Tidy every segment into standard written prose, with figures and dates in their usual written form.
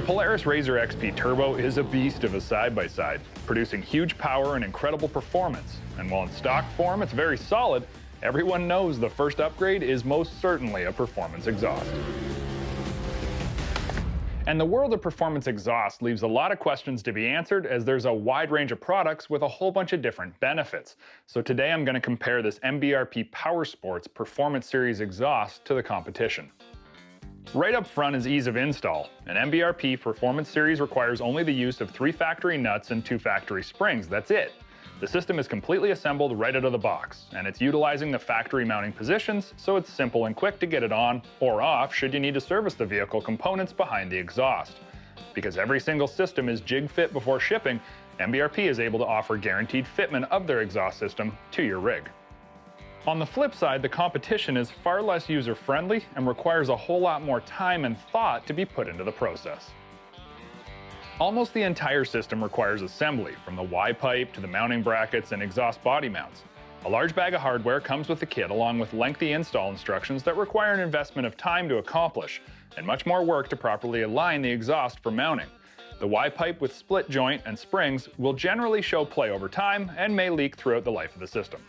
Polaris RZR XP Turbo is a beast of a side-by-side, producing huge power and incredible performance. And while in stock form it's very solid, everyone knows the first upgrade is most certainly a performance exhaust. And the world of performance exhaust leaves a lot of questions to be answered, as there's a wide range of products with a whole bunch of different benefits. So today I'm going to compare this MBRP POWERSPORTS Performance Series exhaust to the competition. Right up front is ease of install. An MBRP Performance Series requires only the use of 3 factory nuts and 2 factory springs. That's it. The system is completely assembled right out of the box, and it's utilizing the factory mounting positions, so it's simple and quick to get it on or off should you need to service the vehicle components behind the exhaust. Because every single system is jig fit before shipping, MBRP is able to offer guaranteed fitment of their exhaust system to your rig. On the flip side, the competition is far less user-friendly and requires a whole lot more time and thought to be put into the process. Almost the entire system requires assembly, from the Y-pipe to the mounting brackets and exhaust body mounts. A large bag of hardware comes with the kit, along with lengthy install instructions that require an investment of time to accomplish, and much more work to properly align the exhaust for mounting. The Y-pipe with split joint and springs will generally show play over time and may leak throughout the life of the system.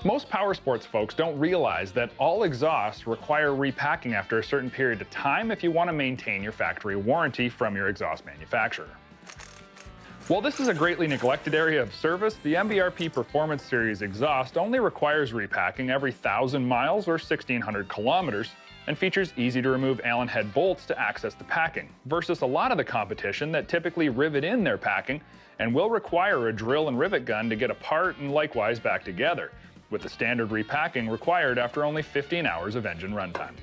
Most powersports folks don't realize that all exhausts require repacking after a certain period of time if you want to maintain your factory warranty from your exhaust manufacturer. While this is a greatly neglected area of service, the MBRP Performance Series exhaust only requires repacking every 1,000 miles or 1,600 kilometers and features easy-to-remove Allen head bolts to access the packing, versus a lot of the competition that typically rivet in their packing and will require a drill and rivet gun to get apart and likewise back together, with the standard repacking required after only 15 hours of engine runtime.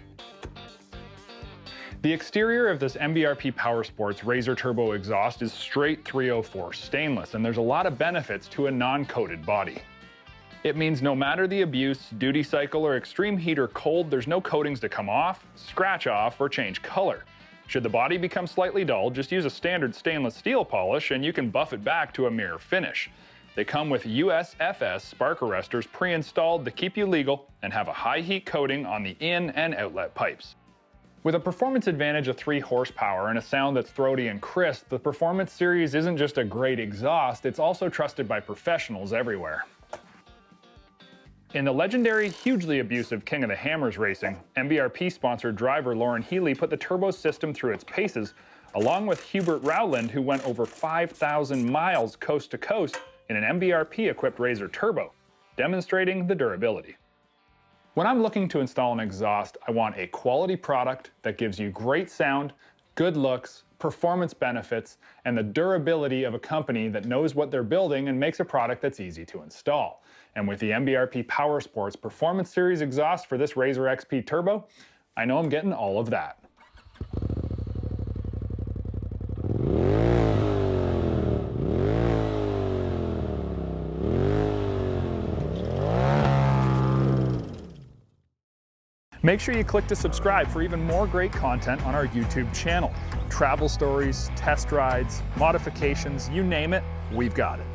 The exterior of this MBRP POWERSPORTS RZR Turbo exhaust is straight 304 stainless, and there's a lot of benefits to a non-coated body. It means no matter the abuse, duty cycle, or extreme heat or cold, there's no coatings to come off, scratch off, or change color. Should the body become slightly dull, just use a standard stainless steel polish and you can buff it back to a mirror finish. They come with USFS spark arresters pre-installed to keep you legal and have a high heat coating on the in and outlet pipes. With a performance advantage of 3 horsepower and a sound that's throaty and crisp, the Performance Series isn't just a great exhaust, it's also trusted by professionals everywhere. In the legendary, hugely abusive King of the Hammers racing, MBRP-sponsored driver Lauren Healy put the turbo system through its paces, along with Hubert Rowland, who went over 5,000 miles coast to coast in an MBRP-equipped RZR Turbo, demonstrating the durability. When I'm looking to install an exhaust, I want a quality product that gives you great sound, good looks, performance benefits, and the durability of a company that knows what they're building and makes a product that's easy to install. And with the MBRP POWERSPORTS Performance Series exhaust for this RZR XP Turbo, I know I'm getting all of that. Make sure you click to subscribe for even more great content on our YouTube channel. Travel stories, test rides, modifications, you name it, we've got it.